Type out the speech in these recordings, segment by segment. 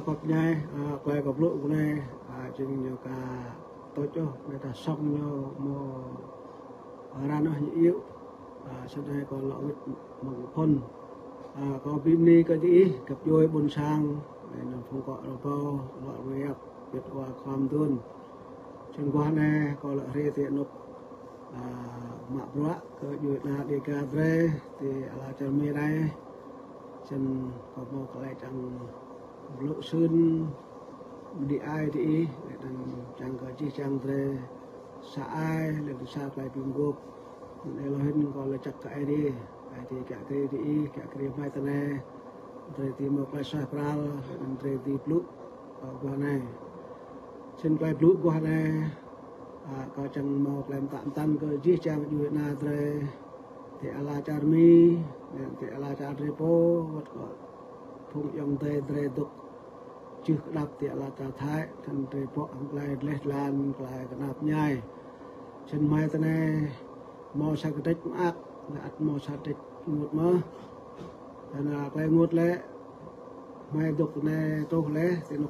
cọp nhai quay cọp lụa của này chừng nhiều cả tối cho người ta xong nhau mò ra nó yếu sau đây còn lọ mỏng phân có phim ni cái gì cặp đôi buồn sang để nó không gọi là bao lọ về biệt quaความtuôn trên qua này có lọ rê tiện nộp mạ bữa có duyệt là đi cà phê thì là chân mi đây chân có một cái chẳng lộ sơn đi ai thì chẳng có chi chẳng về xã ai là xa lại bình gộp để lo hết còn là chặt cái đi thì cả cái đi cả cái mai tên này rồi thì một cái xoay pral rồi thì blue qua này trên cái blue qua này có chẳng một làm tạm tâm cái chi chẳng duyệt na rồi thì ala charmi thì ala charrepo vật gọi phụng yong tê tê tục chưa đáp thì ala cha thái thành repo ông lại lết lan lại cái đáp nhai chân mai thế này mò sa cái tết ác là mò sa tết ngột mơ thành là cái ngột lẽ mai tục này tốt lẽ thì nó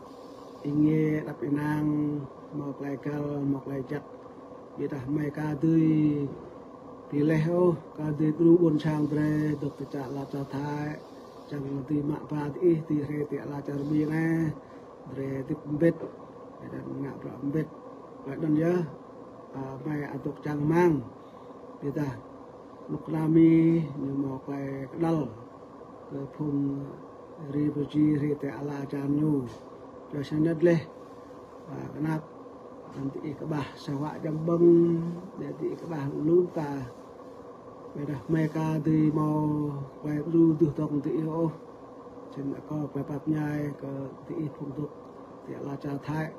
ý nghĩa đáp nang một lại cal một lại chặt vậy ta mai ca tươi thì leo ca tươi cứ buồn sang tre được tự trả là cho thái chẳng thì mạng và thì re thì là cho bi này re thì biết để ngạ rõ biết vậy đơn nhớ mai ăn tục chẳng mang thì ta lúc nami nhưng mà cái đal cái phun ribuji re thì là cho nhu cho sang đất lên cái nắp nanti ke bah sawak jambang nanti ke bah lupa beda mereka di mau quay ru tu tong ti o trên có quay bắp nhai ke ti untuk ti ala cha thái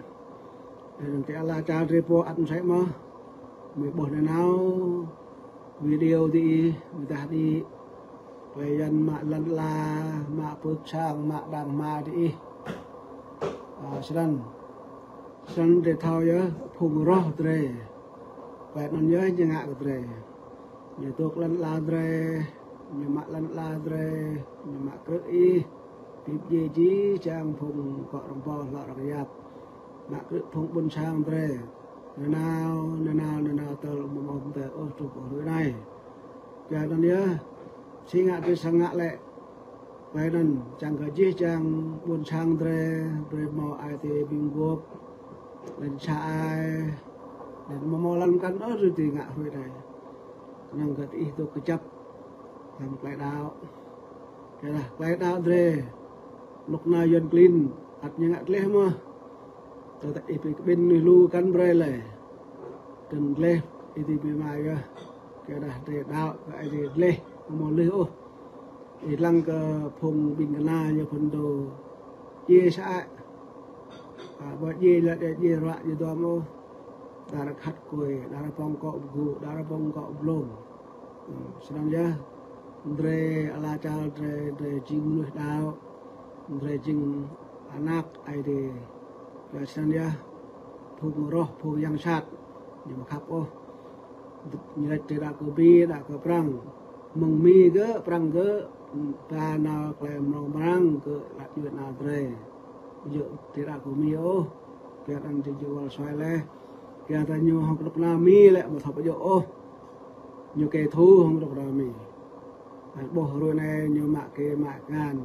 nên ti ala cha repo ăn sai mà mình bỏ nào video thì người ta đi quay dân mạ lăn la mạ phước sang mạ đàng ma đi sang để thao nhớ phùng rót rồi vậy nó nhớ như ngạ rồi như tuộc lăn la rồi như mạ lăn la rồi như mạ cỡ y tiếp gì chí trang phùng cọ đồng bò lọ đồng giáp mạ cỡ phùng bún sang rồi nơi nào tờ một mồm tờ ô chụp ở nơi này giờ nó nhớ xí ngạ tôi sang ngạ lại vậy nên chẳng có chí trang bún sang rồi mò ai thì bình gộp lên sai dan memolankan rồi thì ngạ hồi này nhưng cái itu kecap làm cái đào cái là cái đào rồi lúc nào dân clean ắt như ngạ leh mà tôi tại bên lu căn bre này cần leh thì bị mai cái là để đào cái gì leh mà leh ô thì lăng cái phồng bình na như phần đồ chia sẻ buat je lah je rak je tu amo darah khat koi darah pongkok bu darah pongkok belum sedang je dre ala chal dre jing nuh dau dre jing anak ai de ya sedang je phung roh phung yang sat ni makhap oh nyet tidak ke bi dak ke perang meng mi ke perang ke ta na klem nong perang ke lak yut na dre dự tidak kumio biar anh jual soalnya biar tanya hong lục nami lại một thập ô nhiều kẻ thù hong lục nami bỏ rồi này nhiều mạ kê mạ gan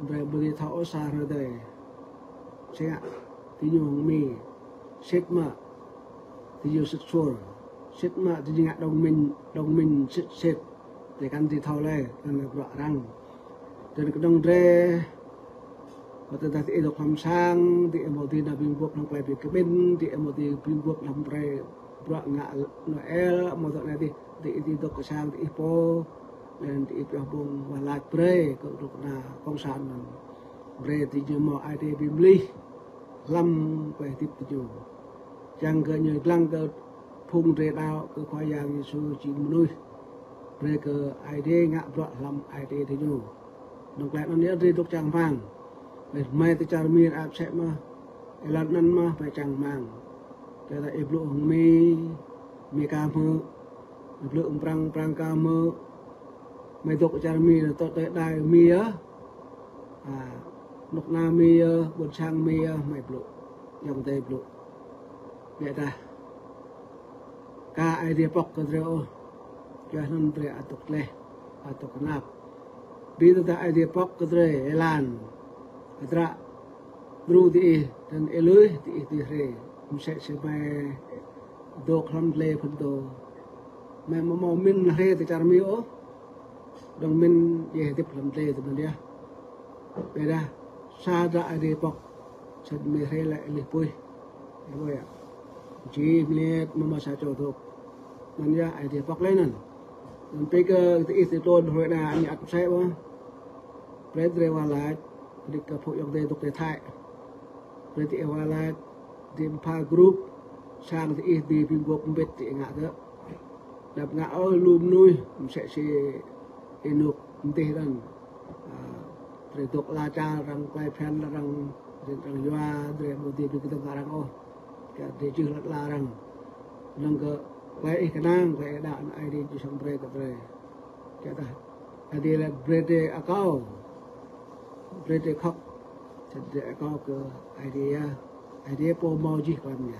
về bơi thọ xa rồi đây xem ạ thì nhiều hong mi xếp mà thì nhiều sức xua xếp mà thì ngạ đồng mình xếp để căn thì thao lên căn là rõ ràng từ cái đồng rê và từ từ được làm sang thì một tí là bình quốc làm bài việc cái bên thì một tí bình quốc làm bài bữa ngạ Noel một đoạn này thì được cái sang thì po nên thì cho bông và lại pre cũng được là công sản pre thì như mọi ai thì bim ly lâm về tiếp tục chẳng cái như lăng cái phun rê đào cái khoai giang như su chỉ nuôi pre cái ai thì ngạ bữa lâm ai thì nhiều đồng lại nó nhớ đi tục chẳng vàng mai tu cara mir ap set mah elat nan mah phải chẳng mang cái là ép lượng mi cam mơ lượng prang cam mơ mai tu cara mir là tốt tới đài mi á lúc nào mi buồn sang mi mày bự dòng tây bự vậy ta ka idea pok cái reo cho nên tre atuk le atuk nap bi ta idea pok cái tre elan atra dru di dan elui di re sẽ mai dok lam le phun do mà min he thì chả mi ô đồng min về tiếp lam le thì mình đi vậy đó sa ra idea pok sẽ mi he lại le pui vậy chỉ lihat mama saya contoh mana idea pak lain dan pega itu ton hồi nào anh nhặt xe bông lấy tre hoa lại đi cà phê dòng tây tục tây thái lấy tre hoa lại đi pha group sang thì đi phim gộp biết thì ngã đó đập ngã ở lùm nuôi sẽ nộp tê rằng tre tục la cha rằng quay fan rằng doa tre một đi kita ngarang oh cái chữ là rằng nâng cái cái nang cái đạn ai đi cho xong break cái cái ta cái đi là break account break khóc thì account cái idea po mau gì làm nhỉ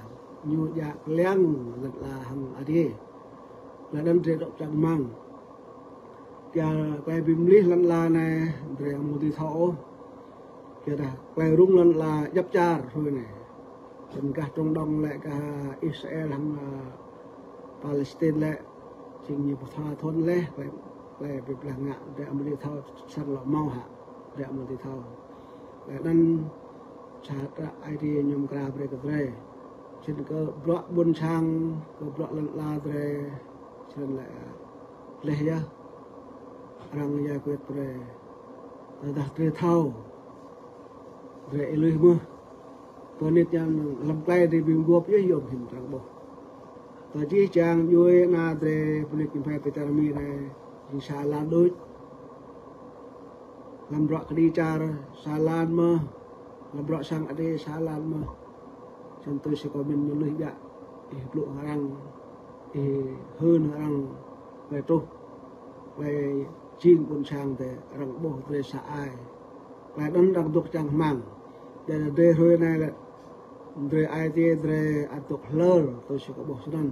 như dạ leng là hàng idea là đang chế độ chẳng mang cái bìm lý lần là này để một tí thấu cái ta cái rung lần là dấp char thôi này dan kah Trung Đông lại kah Israel hang Palestine lại chừng như thà thôn lại bị belang ngạ để ambil thao sang lọ mau hạ để ambil thao lại dan cara idea nhom kra bre cái trên cái block buôn sang cái block la bre trên lại leh ya rang ya kuat bre dah tre thao bre lui mưa Ponit yang lempai di binggup ya yom him trang bo. Tadi chang yue na dre ponit kimpai petarmi ne insyaallah doi. Lambrak di car salan ma lambrak sang ade salan ma. Contoh si komen nyuluh ya bluk harang hơn harang về tu về chim pun sang te rang bo dre sa ai. Và đón đặc tục chang mang. Dan dre hồi này là dre idea dre atuk lơ tôi sẽ có bộ sân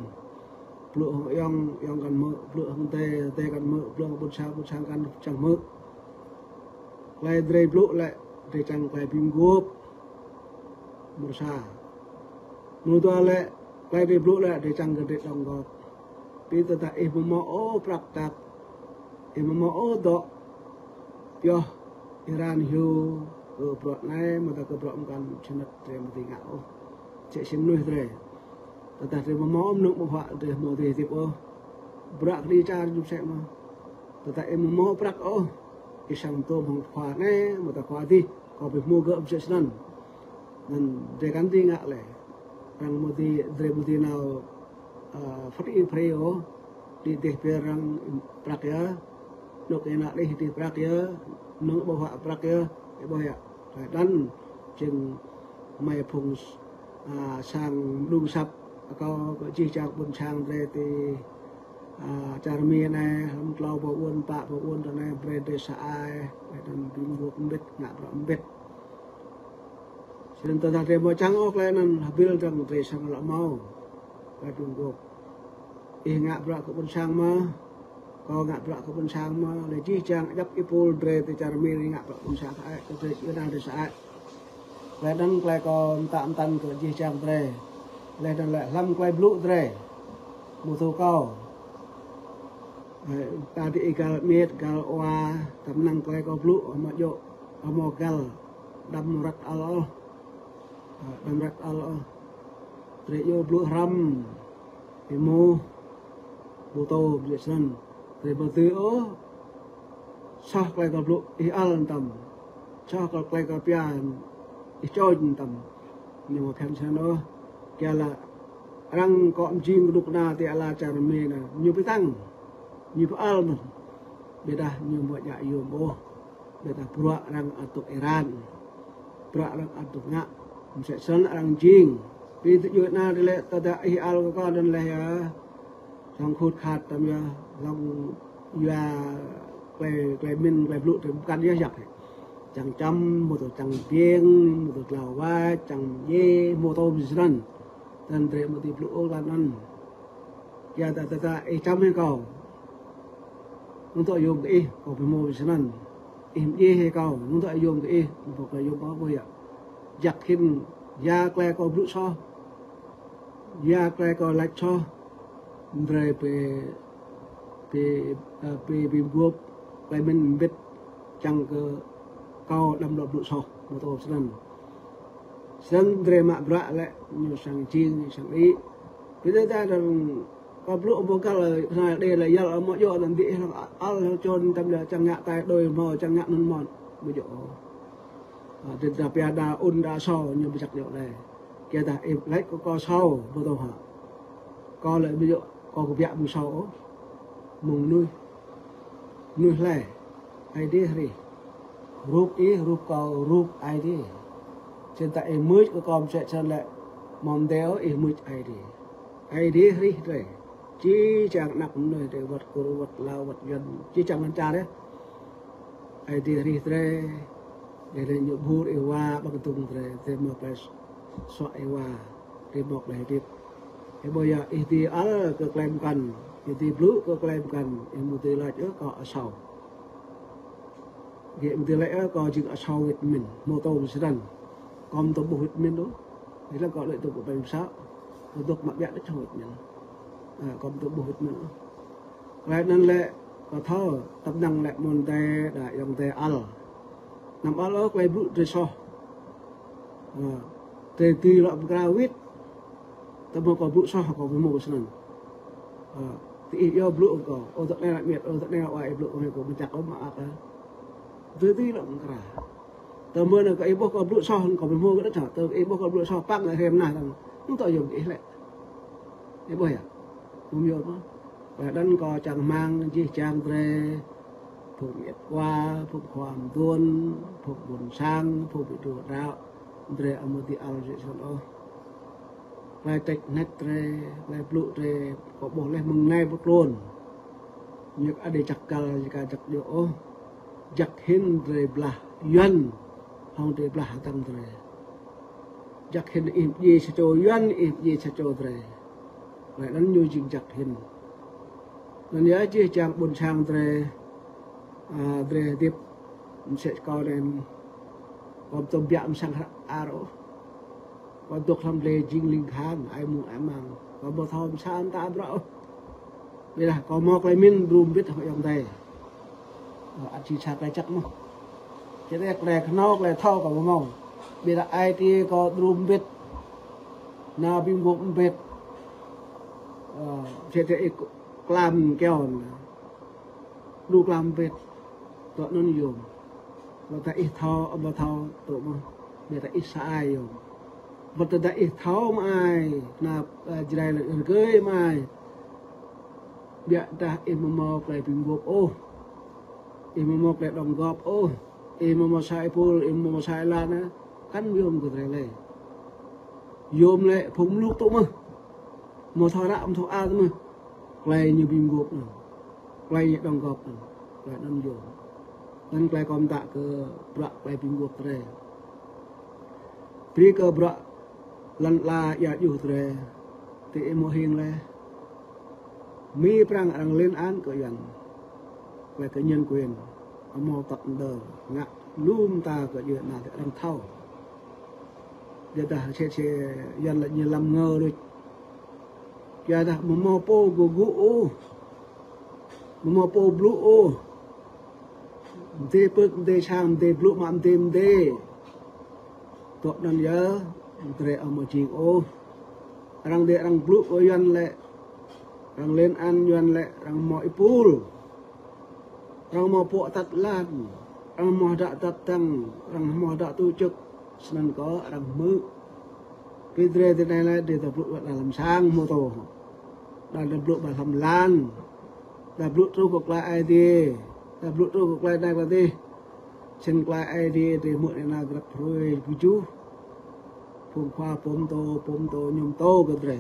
blue yang kan mơ blue hong te kan mơ blue bun sang kan chẳng mơ lại dre blue lại dre chẳng lại bim gop bursa nuto lại dre blue lại dre chẳng gede dong gop pi ta ibu praktak ibu do yo Iran hiu kebrok nai mata kebrok kan cenat tre mati ngau cek sinuh tre tetapi mau nuk mau de mau de tip brak di car jup sek ma tetapi mau prak isang to bang khwa nai mata khwa di ko be mu ga obses nan dan de kan ti ngak le rang mati dre mati nau fati preo di de perang prak ya nuk enak le di prak ya nuk bawa prak ya boya dan chừng mày phùng sang đu sập có chi chạc bún sang đây thì chả mi này làm lâu vào uốn bạ vào uốn rồi này về để sai dan bingung cũng biết ngã rồi biết nên ta thấy mà trắng ốc lên nên habil trong về sang lọ mau và bingung ngã rồi cũng bún sang mà có ngã brak ke bensang ma le ji chang jap ipul dre te char mi ngã brak bensang ai ke te ina de sa le dan klai ko tam tan ke ji chang dre le dan le lam klai blu dre mu tu ko ta di gal miet gal wa tam nang klai ko blu ma yo mo gal dam rat al dre yo blu ram imu buto biasan Dari betul sah klai ka bluk al tam sah klai ka pian choi tam nhưng mà khen sao kia là răng cọm chim đục na thì là chả mê na nhiều cái tăng nhiều cái al mà beda nhiều mọi nhà yêu bố beda pura răng atuk Iran pura răng atuk ngạ sẽ sân răng chim vì tự nhiên na đi lệ ta đã al có con đơn lệ trong khốt khát tam ya long ya quay min quay blue thì bukan dia yak chẳng trăm một tổ chẳng biếng một tổ lào va chẳng dê mô tô bị sân tên tre một tiệp lũ lan ăn giờ ta trăm hay cầu chúng tôi dùng cái cầu bị mô bị sân im dê hay cầu chúng tôi dùng cái một cái dùng bao nhiêu giặt khinh da que cầu lũ so da que cầu lạch so rồi về buộc lại mình biết chẳng cơ cao đâm đập lũ so một tổ sân rồi mà bạ lại nhiều sang chiên sang ý bây giờ ta là có lũ vô các là đây là do mọi chỗ làm gì ăn chôn tâm là chẳng ngạ tay đôi mò chẳng ngạ nôn mòn bây giờ thì ta bia đa ôn đa so như bây giờ này kia ta em lấy có sau vô tổ hả có lại bây giờ có cái việc mùng sau mùng nuôi lẻ ai đi gì rúp cầu rúp ai đi trên tại em mới có con sẽ chân lại mong đéo em mới ai đi rồi chỉ chẳng nặng nơi để vật cổ vật lao vật dân chỉ chẳng ăn cha đấy ai đi rồi để lên nhục hút ewa bằng tung rồi để một cái sọ ewa để một cái tiếp cái bây giờ itu al keklaimkan itu blue keklaimkan yang mutilaj có sau vậy mutilaj có chừng ở sau vitamin mô tô sedang còn tổ bộ vitamin đó đấy là gọi lại tổ bộ bệnh sao tổ mặc dạng đất trong vitamin còn tổ bộ vitamin lại nên lệ có thơ tập năng lại môn tê đại dòng tê al nằm al ở quay bự trên so tê tì loại gravit tập một có bự so hoặc có với một sân thì yêu bự có ô thật này lại miệt ô thật này lại bự này của mình chặt có mà ác tê tì loại cả tờ mưa này có yêu có bự so còn với mua cái đất chả tờ yêu có bự so pak lại thêm này chúng tôi dùng cái lại cái bơi à không nhiều nữa và đân có chẳng mang chỉ trang về phục nhiệt qua phục hoàn tuôn phục buồn sang phục bị đổ đạo về ở một địa ao dễ sợ đâu lại tịch nét về lại lụ về có bộ lại mừng nay bốc luôn nhưng ở đây chặt cà cả chặt điệu chặt hin về blah yuan không để blah tăng về chặt hin im gì sẽ cho yuan im gì sẽ cho về lại đánh như chừng chặt hin nên nhớ chỉ chàng buồn sang về tiếp sẽ coi đến còn tôm biạm sang aro còn tục làm lề chính linh khang ai muốn ai mang còn bờ thom sang ta rõ bây giờ có một cái miếng rùm biết họ dòng đây anh chỉ sạc lại chắc mà cái này nó lại thao cả mông bây giờ ai thì có rùm biết nào bim bụng biết sẽ làm keo đủ làm việc tụi nó dùng và ta ít thao tụi nó để ta ít sai dùng và ta ít thao mai là chỉ là cưới mai bây ta im mò lại bình gộp ô im mò lại đồng gộp ô im mò sai pol im mò sai lan á cắn dùng của thầy này dùng lại phúng lúc tụi mình một thao đạm thao a tụi mình quay như bình gộp này quay như đồng gộp này lại nâng dùng nên quay con tạ cơ bạc quay bình gộp này vì cơ bạc lần là ya dù này thì mô hình này mi prang ăn lên án của dân về cái nhân quyền ở mô tập đờ ngạ luôn ta của dân là đang thao giờ ta sẽ dân là như làm ngơ rồi giờ ta mô po của gũ mô po blue tê sang tê blue mà tê tê tụi nó nhớ tê ở một chiếc ô răng tê răng blue của dân lệ răng lên ăn dân lệ răng mọi pool răng mò po tắt lan răng mò đã tắt tăng răng mò đã tu trực nên có răng mư cái tê thế này là để tập blue là làm sang mô tô là blue bà làm lan là blue trâu cục lại ai đi là blue trâu cục lại đây là đi chân lại ai đi để mượn này là gặp rồi ví dụ phun khoa pom tô nhom tô cái đấy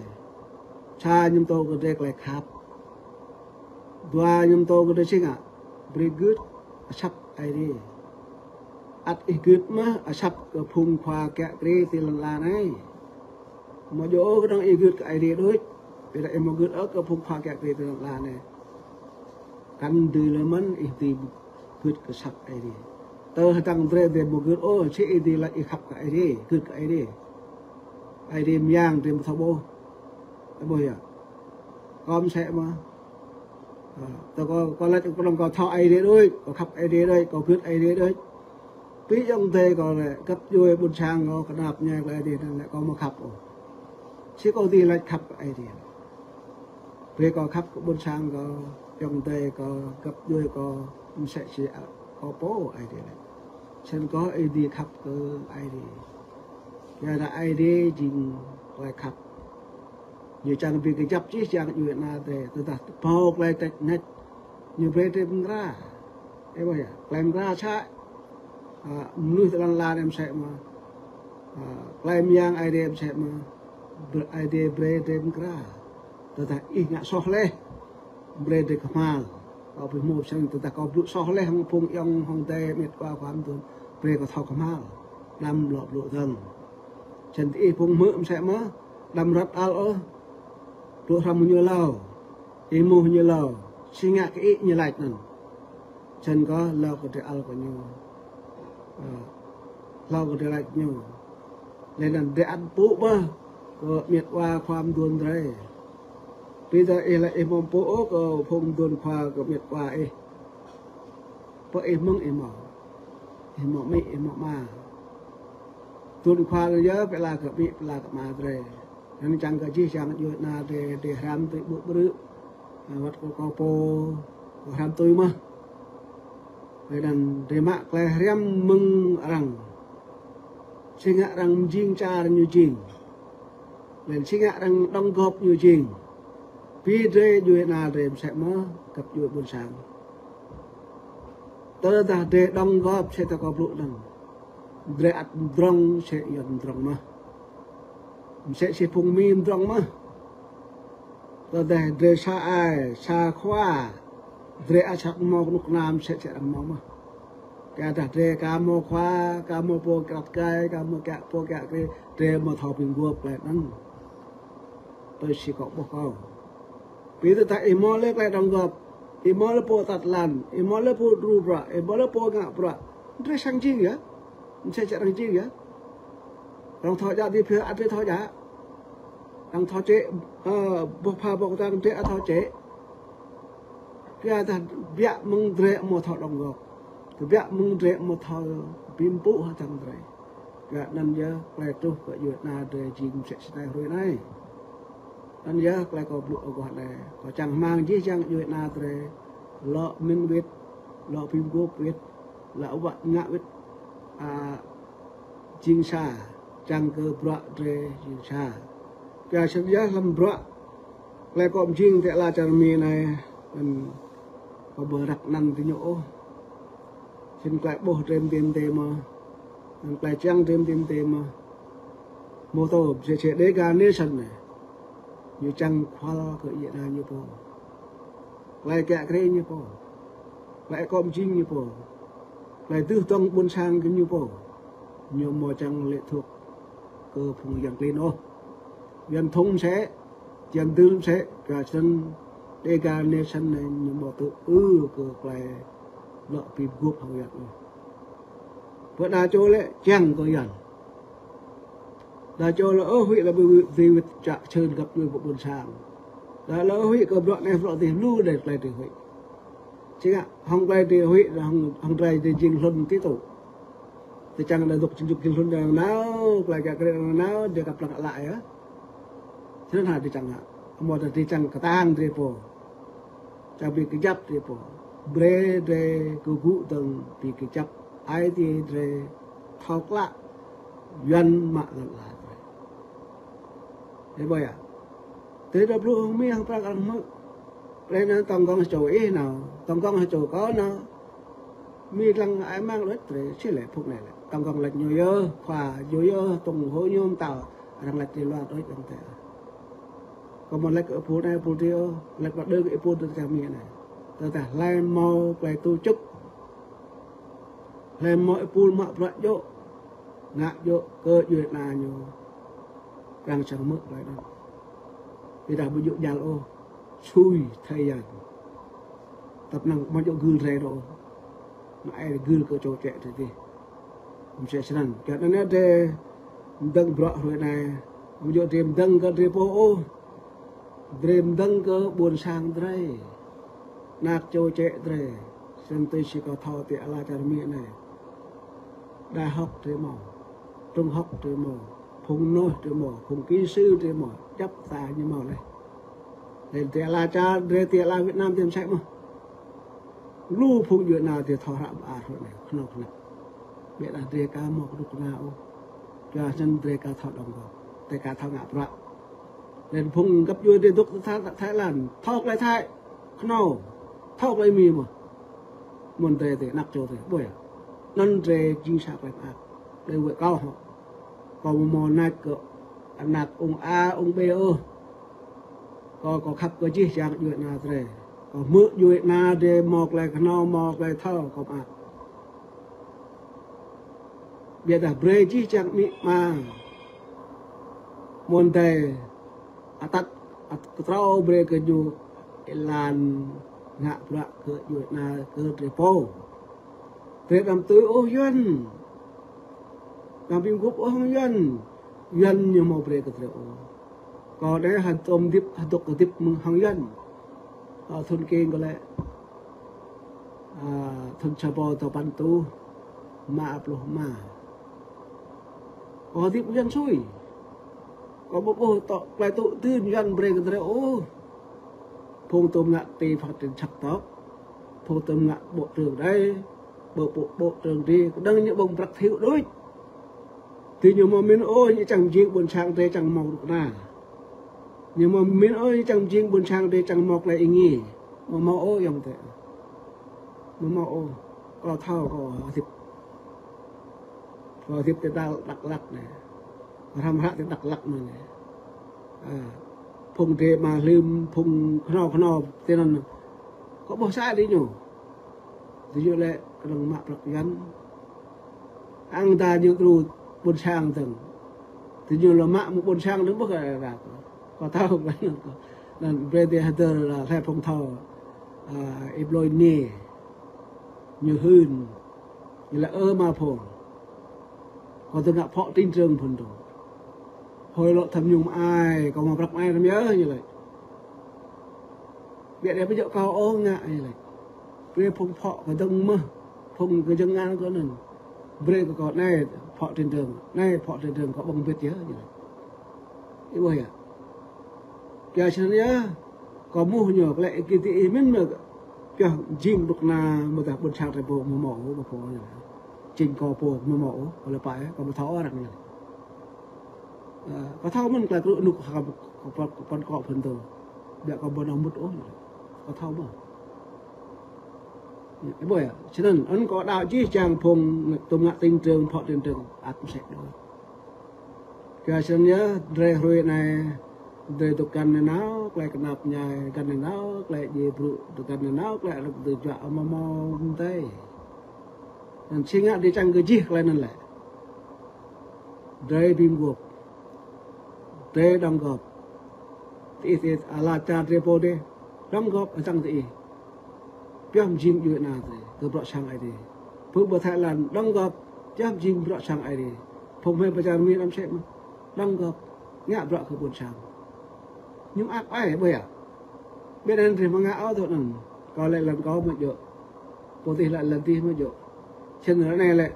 cha nhom tô cái đấy lại khap dua nhom tô cái đấy chứ à very good sắp ai đi ắt ít gứt mà sắp cái phun khoa kẹt đi thì là này mà chỗ cái đang ít gứt cái đi đối bây giờ em một gứt ở cái phun khoa kẹt đi thì là này căn từ là mình ít thì gứt cái sắp cái đi tớ tăng tre để một gứt ô chỉ ít thì lại ít khắp cái đi gứt cái đi miang thì một thao bô bây giờ con sẽ mà tao có lại có thao ai đi đôi có khắp ai đi đây có gứt ai đi đây ví dụ thế còn lại cấp vui buôn sang nó có nạp nhạc lại thì lại có một khắp chỉ có gì lại khắp ai thì về có khắp của buôn sang có dòng tây có cấp vui có sẽ chỉ có bố ai thì này chân có ai đi khắp cơ ai đi nhà là ai đi chỉ lại khắp như chẳng vì cái chấp chỉ chẳng như là để tôi ta phô lại tết net như về thêm ra thế bây giờ làm ra sai nuôi tận là em sẽ mà làm yang ai em sẽ mà ai đi về thêm ra tôi ta ít ngã sót lên về được mà ở phía một chân tôi ta có lúc sót lên không phun yong không tê mệt quaความtuần về có thao mà làm lọp lộ thân chân thì phun mỡ sẽ mà làm rất ao đồ làm như lâu imu như lâu sinh ngạc cái như lại nè chân có lâu có thể ăn có nhiều lâu có thể lại nhiều nên là để ăn bố bơ có miệt quaความđuôn đấy bây giờ là em mong bố có phong đuôn qua có miệt qua ấy bố em mong em mong mấy em mong mà đuôn qua rồi nhớ phải là cái bị là cái mà rồi nên chẳng có chi chẳng như là để làm tới bữa bữa vật có po làm tôi mà vậy là để mạc là rem mừng rằng sinh hạ rằng riêng cha như trình lên sinh hạ rằng đóng góp như trình vì thế như là để sẽ mở cặp vui buồn sáng tớ ta để đóng góp sẽ ta có lụa rằng để ăn rong sẽ nhận rong mà sẽ phùng mìm trong mà tớ để xa ai xa khoa để ăn sắc màu lúc nam sẽ ăn màu mà cái đặt để cá màu khoa cá màu po cắt cái cá màu kẹt po kẹt cái để mà thọ bình guộc lại năn tôi chỉ có một câu bây giờ tại mò lấy lại đồng góp mò lấy po tạt lan mò lấy po rubra mò lấy po ngạ bra để sang chi vậy sẽ ăn chi vậy đồng thọ ra đi phía ăn đi thọ giá đồng thọ chế bộc phá bộc ta đồng chế thọ chế cái là vẽ mông rễ một thọ đồng góp cái vẽ mông rễ một thọ pin bự hơn thằng rễ cái năm giờ lại tu cái Việt Nam để chìm sẽ tay rồi này năm giờ lại có lụa gọi là có chẳng mang gì chẳng Việt Nam để lọ minh việt lọ pin quốc việt lão bạn ngạ việt chinh xa chẳng cơ bọa để chinh xa cái sự giá làm bọa lại có chinh thì là chẳng mì này mình có bờ đặc nằm thì nhổ xin lại bổ thêm tiền tề mà lại trang thêm tiền tề mà mô tô sẽ để cả nation này như chẳng khoa cái gì là như po lại kẹt cái như po lại có chinh như po lại tư tông buôn sang cái như po nhiều mùa chẳng lệ thuộc cơ phùng dạng lên ô dân thông sẽ dân tư sẽ cả sân để cả nation này nhiều mùa tự cơ lại lọ pin group hậu dạng rồi vẫn đa chỗ lệ chẳng có dần đa chỗ là ở huyện là vì chợ sơn gặp người bộ buôn sang đã lỡ huyện cầm đoạn này đoạn thì lưu để lại từ huyện chứ ạ không đây thì huyện là không đây thì trình luận tí tổ thì chẳng là dục trình luận là nào lại cả cái nào để gặp lại á thế nên là thì chẳng hạn một là thì chẳng cả tang thì po chẳng bị cái chấp thì po bre để cứ cụ từng bị cái chấp ai thì để thọc lại dân mạng là thế bây à thế đập luôn không biết không phải ăn mất đây nó tổng con chỗ ấy nào tổng con chỗ có nó mi lăng ai mang lết để xí lệ phục này tổng con lệch nhiều dơ khỏa nhiều dơ tùng hố nhôm tàu đang lệch thì loạt đấy chẳng thể còn một lệch ở phố này phố tiêu lệch vào đơn cái phố từ trang miền này tôi ta lai mau quay tu trúc lên mọi pun mọi vật dỗ ngạ dỗ cơ duyệt là nhiều càng chẳng mực lại đâu thì đã bây giờ già ô xui thay dần tập năng bao nhiêu gương rè đồ mà ai gương cơ trò trẻ thì mình sẽ sẵn cái đó nó để đăng bọ rồi này bây giờ tìm đăng cơ tìm ô tìm đăng cơ buồn sang đây nát trò trẻ đây xem tôi chỉ có thọ tiệt là cho miệng này đại học thì mỏ trung học thì mỏ phùng nôi thì mỏ phùng kỹ sư thì mỏ chấp tài như mỏ này để tiệt là cha để tiệt là Việt Nam tìm chạy mà lu phùng chuyện nào thì thọ hạm rồi này không này biết là đề ca một lúc nào cho chân đề ca thọ đồng vào đề ca thọ ngạp rạ nên phùng gấp vui đi đúc Thái Lan thọc lại Thái không thọc lại mì mà muốn đề thì nặng cho thì bồi nên đề chính xác lại ác để vượt cao họ còn một nát cỡ nát ông A ông B có khắp cái chi chẳng chuyện nào thế có mượn chuyện nào để mọc lại mọc lại thao có ác bây giờ bre chi chẳng bị mà muốn đề tắt trao bre cái du lan ngạ bạ cái chuyện nào cái repo về làm tới ô dân làm phim group ô dân như một bre cái repo còn đấy hành tôm tiếp hành tục tiếp hàng dân thôn kinh có lẽ thôn chợ bò tàu ban tu mà áp lực mà có tiếp dân xui có một ô tọ lại tụ tư dân bre cái ô phong tôm ngạ tì phát triển chặt tóc phong tôm ngạ bộ trưởng đây bộ trưởng đi đăng những bông bạc thiếu đôi thì nhiều mà miền ôi như chẳng riêng buồn sang đây chẳng mọc được nào nhưng mà miền ôi chẳng riêng buồn sang đây chẳng mọc lại ý nghĩ mà màu ô dòng thế mà màu ô có thao có thịt thì ta đặc lắc này làm hạ thì đặc lắc này phùng thế mà lưu phùng khno thế nên có bỏ sai đi nhổ ví dụ lại cái đồng mạ bạc gắn ăn ta như đồ buồn sang từng thì như là mạ một buồn sang đứng bước là có thao không là về thì hạt là theo phong thọ em lôi nè như hơn như là mà phồng còn tôi ngạ phọ trên trường phần đồ hồi lộ thầm nhung ai còn mà gặp ai thầm nhớ như vậy biết em bây giờ cao ô ngại như vậy về phong phọ cái đông mơ phong cái chân ngang có lần về có này phọ trên trường này phọ trên trường có bằng biết nhớ như vậy như vậy à kìa cho nhớ có mua nhiều lại cái gì mình mà kìa chim đục na một cái buồn sang tại bộ một mẫu một phố như vậy trình cò bộ một mẫu hoặc là phải có một tháo rằng này có thao mình là cái nụ con cọ phần đầu để có bốn ông mất ố có thao mà cái buổi cho nên anh có đạo chí chàng phùng tôm ngạ tinh trường phọ trên trường cũng sẽ được kìa cho nhớ rồi này đời tục căn này nào lại cái nạp nhà căn này nào lại gì tục căn này nào lại là từ chợ mà tây nên sinh ngã đi chăng cái gì lại nên lại đời bìm gộp đời đóng gộp thì là cha repo đây đóng gộp ở trong thì biếng chim chuyện nào thì từ bọ sang ai đi phước bờ Thái Lan đóng gộp biếng chim bọ sang ai đi phong hay bây giờ mình làm xem đóng gộp ngã bọ cái buồn sang nhưng ác ai bây à biết anh thì mà ngã áo thôi nè có lại lần có một chỗ có thể lại lần tí một chỗ chân nữa này lại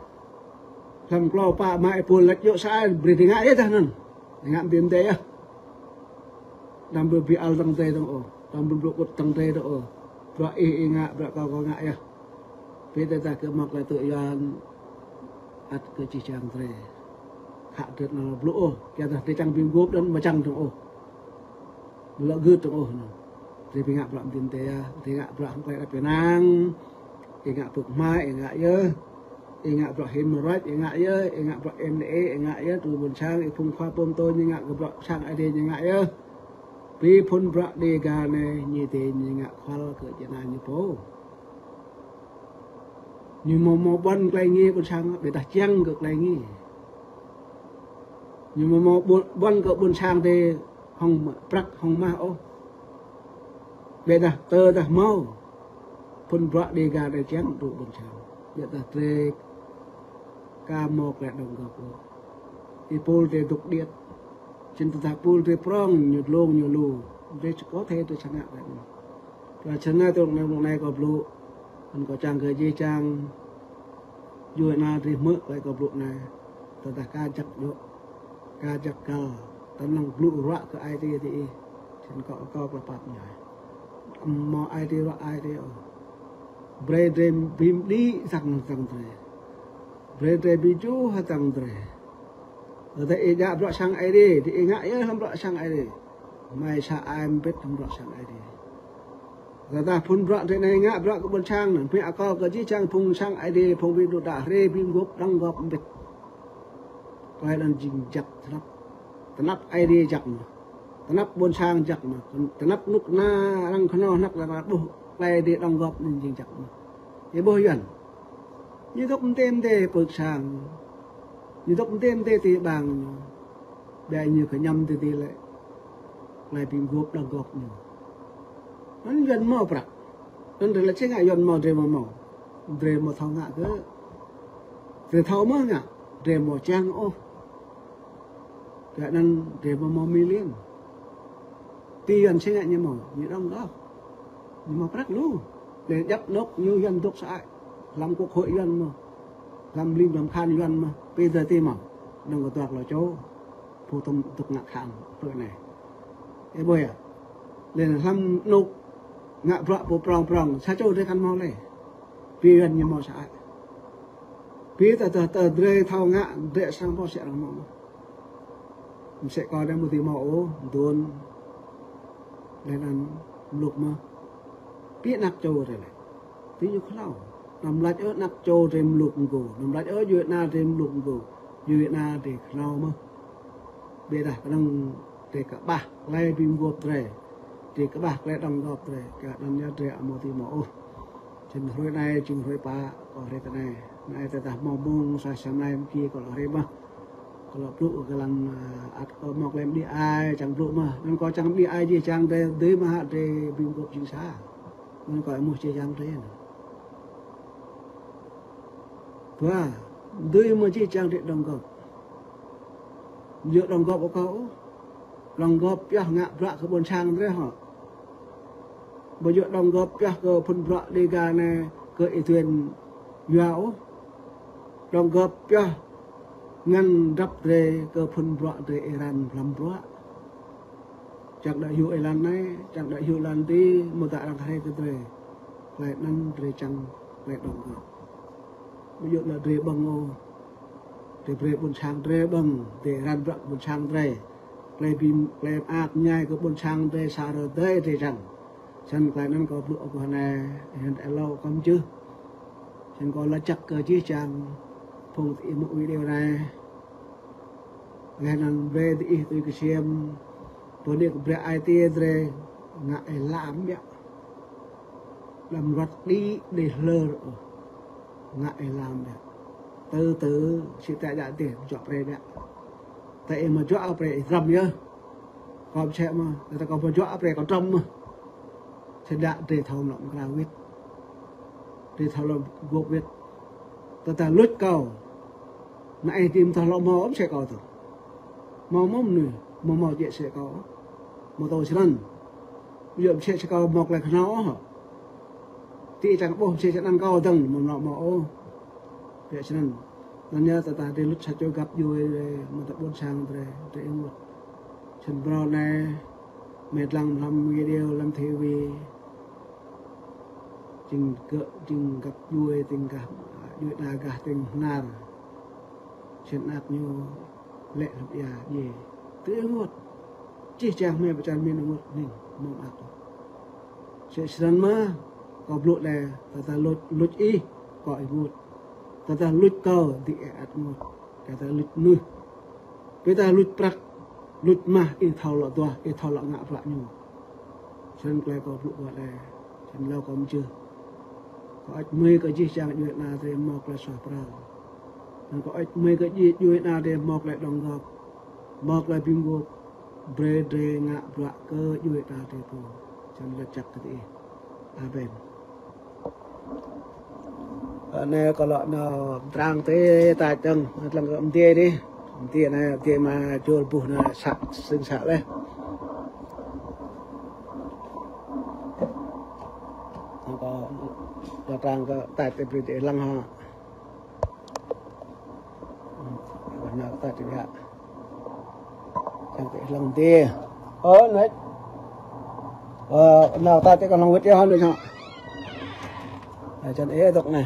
làm lo pa mai buồn lệch chỗ sai bị ngã hết thằng nè ngã tiền tế à làm bữa bị ao tăng tế đâu ồ làm bữa bột tăng tế đâu ồ rồi ngã rồi có ngã à biết ta cứ mặc lại tự do ăn cái chỉ trang thế hạ được là lỗ kia là cái trang phim gốp đó mà trang trong ồ lỡ gứt trong ồ thì bị ngã làm tiền tế thì ngã làm quay lại Việt Nam thì ngã bực mai ngã nhớ thì ngã bực hình một rách ngã nhớ ngã bực em để ngã nhớ từ buồn sang phun khoa bơm tôi như ngã bực sang ai đi như ngã nhớ vì phun bực đi gà này như thế như ngã khoa là cỡ chuyện này như phố nhưng mà mò bắn cái nghe bún sang để ta chăng cực cái nghe nhưng mà mò bắn cái bún sang thì không brak không ma ô để ta tơ ta mau phun bọt đi gà để chém tụ bún sang để ta tre ca mọc lại đồng gặp thì pol để đục điện trên ta pol để prong nhiều lù để có thể tôi chẳng hạn và chẳng hạn tôi lúc này có lù mình có chàng cái gì chàng vui na thì mượt lại có lù này ta ca chặt độ ca chặt cờ ta năng lù rạ cái ai thì trên có là bạc nhảy mà ai thì rạ ai thì bre đêm bìm đi rằng rằng thế bre đêm biju hay rằng thế ở đây đã rạ sang ai đi thì ngại nhớ không rạ sang ai đi mai sa ai biết không rạ sang ai đi rồi ta phun rạ thế này ngã rạ cái bên sang này mẹ có cái gì trang phun sang ai đi phun bị đồ đá rê bìm gốc đăng gọc biết cái lần chỉnh chặt nắp ai đi chặt mà nắp bên sang chặt mà nắp lúc na đang khăn nắp là bù cái đi đăng gọc nên chỉnh chặt mà cái bôi gần như gốc tem thế bực sang như gốc tem thế thì bằng đây như cái nhâm thì lại bìm gốc đăng gọc nhiều nó gần mò bạc nên là chế ngại gần mò thao ngạ cứ rồi thao mơ ngạ rồi mò trang ô cái nên rồi mò mi liên tuy gần chế ngại như mò như đông đó nhưng mà bạc luôn để dắt nốc như dân thuộc xã làm quốc hội dân mà làm lim làm khan dân mà bây giờ thì mò đừng có toạc là chỗ phổ thông tục ngạ khang rồi này cái bơi à nên là làm nốc ngạ vợ bộ prong sao cho đây khăn mau này vì gần như mau sai vì tờ đây thao ngạ để sang bao sẽ làm mau mình sẽ coi đây một tí mẫu tuôn đây là lục mà biết nặc châu rồi này tí như khâu nằm lại ở nặc châu thêm lục cổ nằm lại ở Việt Nam thêm lục cổ Việt Nam để khâu mà bây giờ đang để cả ba lai bìm gộp rồi thì các bạn lại đồng góp rồi cả năm nhớ trẻ một tí mẫu trên hồi này trên hồi ba có đây cái này ta mong mong sai sáng nay kia có đây mà có là lũ cái lần có mọc em đi ai chẳng lũ mà nên có chẳng đi ai gì chẳng đây đấy mà để bìm gộp chính xác nên có một chơi chẳng thế và đấy mà chơi chẳng để đồng góp giữa đồng góp có đồng góp cho ngạ vợ cái buồn sang đấy họ bây giờ đồng góp cho cái phun vợ đi ra này cái thuyền dạo đồng góp cho ngăn đắp về cái phun vợ để Iran làm vợ chẳng đại hiệu Iran này chẳng đại hiệu Iran đi một tại đang hay cái này lại năn về chẳng lại đồng góp bây giờ là về bằng ô để buồn sang về bằng để Iran vợ buồn sang về lại bìm lại áp nhai cái buồn sang về xa rồi tới thì rằng chân cái nó có lụa của này hiện tại lâu không chứ chân có là chắc cơ chứ chẳng phong thị một video này nghe năng về thì tôi cứ xem tôi đi của IT rồi ngại làm vậy làm vật đi để lơ ngại làm vậy từ sự tại đã tiền chọn về vậy tại mà chọn về rầm nhá còn xe mà người ta còn phải chọn về còn trong mà sẽ đã để thầu lỏng ra viết để thầu lỏng gộp viết ta lút cầu nãy tìm thầu lỏng mò sẽ có thôi mò mông nữa mò dễ sẽ có mò tôi sẽ lần bây giờ sẽ có một là nó hả thì chẳng bố sẽ ăn cao tầng mà nó mò để cho nên nó nhớ ta đi lút sẽ cho gặp vui mà ta buôn sang rồi để một chân bro này mệt làm video làm TV chừng gặp vui tình cảm vui là cả tình nào chuyện áp như lệ lập nhà gì tự ngột chỉ chàng mẹ và chàng miền ngột mình mong áp sẽ sẵn mà có lụt này ta lụt y gọi ngột ta lụt cầu thì áp ngột ta lụt nuôi với ta lụt bạc lụt mà ít thầu lọ tua ít thầu lọ ngạ vạ nhiều chân cái có lụt vào đây chân lâu có chưa có ách mê cái gì chẳng duyệt nào thì mọc lại xóa prang có ách mê cái gì duyệt nào thì mọc lại đồng gọc mọc lại bim gục bre dre ngạ bạ cơ duyệt nào thì po chân là chặt cái gì amen này có lọ nào trang thế tại tầng lần âm tia đi tia này tia mà chôn bùn là sạc xương sạc đấy có trang có tại cái vị trí lăng họ còn nào tại cái trang cái lăng tia đấy nào tại cái con lăng huyết hơn được không chân ế tục này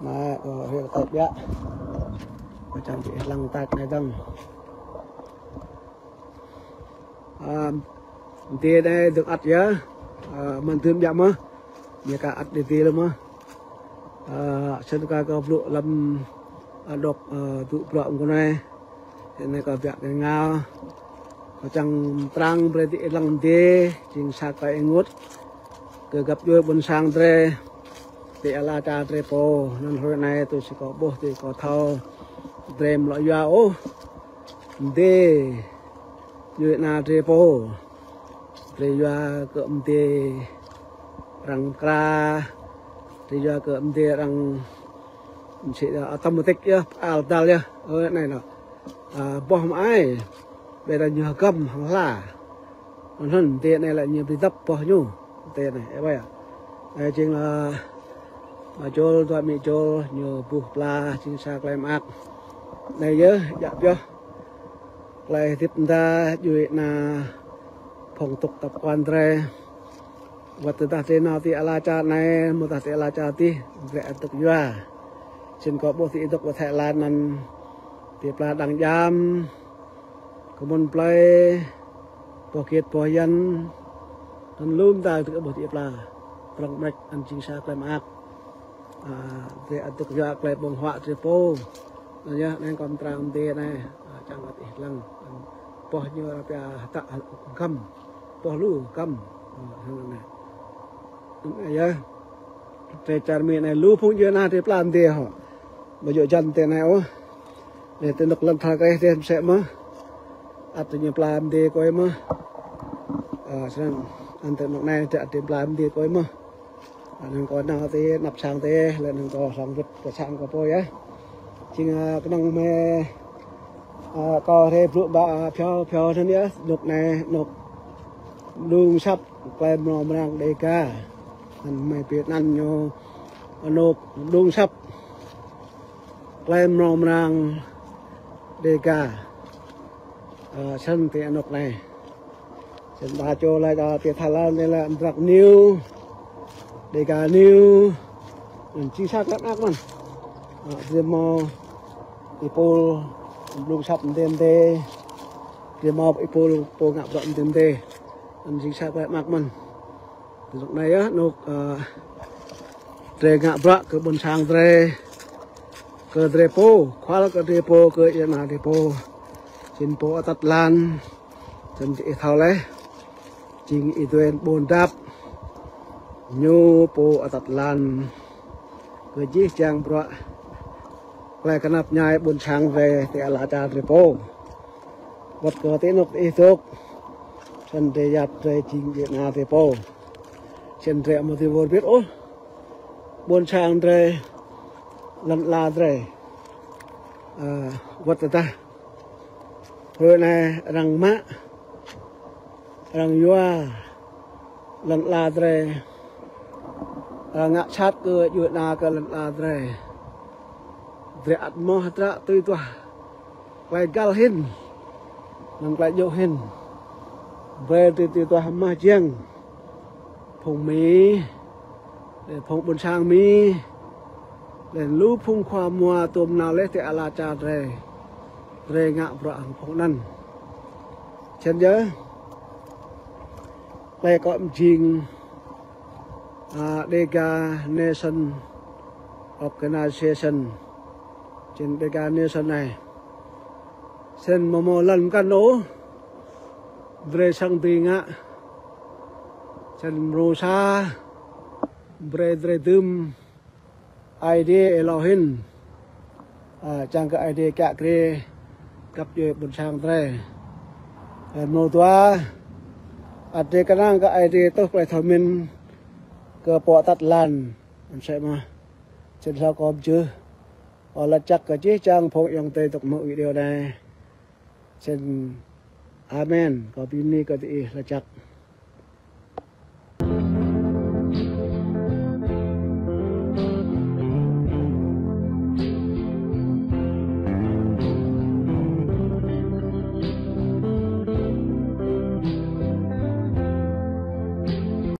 mà hiệu tập dạ trong cái lăng tạc này dâng tia đây được ắt nhớ mình thương dạ mà như cả ắt để tia luôn mà chân ca có lụa lâm độc tụ rộng của này thế này có việc cái ngao có chẳng trang berarti lăng tia chính xác cái ngút cứ gặp vui buồn sang tre thì là cha tre po nên hồi này tôi sẽ có bố thì có thao drem loại dao de như na tre po tre dao cụm te răng kra tre dao cụm te răng sẽ automatic ya altal ya này là bỏ ai đây là nhờ cầm hàng là còn hơn tiền này là nhiều bị đắp bỏ nhung tiền này em ơi đây chính là mà cho tôi bị cho nhiều buộc la chính xác làm ác này nhớ dạ chưa lại tiếp ta duy là phong tục tập quan tre và từ ta trên nào thì ala cha này một ta sẽ ala cha ti vẽ tục ra trên có bộ thị tục của Thái Lan nằm tiếp là đăng giam có môn play bỏ kiệt bỏ dân thân luôn ta từ bộ tiếp là bằng mạch ăn chính xác làm ác về tục ra lại bông họa trên phố nhá nên còn trang tê này chẳng có thể lăng bỏ như là bia tạ cầm bỏ lú cầm này đúng nhá về chăn miệng này lú phun như na thì plan tê họ bây giờ chân tê này ó để tên lực lần thang cái thêm sẽ mà ăn tự nhiên plan tê coi mà xem ăn tự lực này sẽ tìm plan tê coi mà nên có nào thì nạp sang tê lên có sang vịt có sang có bôi á chính cái năng mê có thể rượu bạ phiêu phiêu thế nhé lúc này nộp đường sắp quen nó đang đề ca anh mày biết ăn nhau nộp đường sắp quen nó đang đề ca sân thì nộp này sân ba cho lại cho tiền Thái Lan đây là đặc new đề ca new chính xác lắm ác man riêng mò ipol belum sắp tên tê riêng mò ipol po ngap dọn tên tê anh chính xác lại ác man lúc này á nộp tre ngap bạ cứ bồn sang tre cơ tre po khóa cơ tre po cơ yên nào tre po trên po tắt lan chân chị thao lấy chính ý tuyên bồn đáp nhu po tắt lan cơ chỉ trang bạ lại cái nắp nhai bồn sang về thì là cha tre po vật cơ tế nộp ý thuốc chân tre giặt tre chính diện nào tre po chân tre một thì vô biết ố bồn sang tre lần là tre vật ta hồi này răng mã răng yoa lần là tre ngã sát cơ dụ na cơ lần là tre tre at mo tra tui tua quay gal hin nang quay dụ hin về từ tua ma chiang phong mì để phong bồn sang mì để lú phun khoa mua tôm nào lấy thì ala cha re ngạ vợ phong năn chân nhớ đây có trình Dega Nation Organization trên Dega Nation này sen mò lần căn ố dre sang ti ngạ sen rosa dre dum idea Elohim chẳng cái idea cả kề cặp chơi bún sang dre mô toa ade cái năng cái idea tôi phải thầm mình cơ bỏ tắt lan sẽ mà trên sao có chưa là chắc cái chiếc trang phong yang tây tục mọi video này trên amen có pin ni có gì là chắc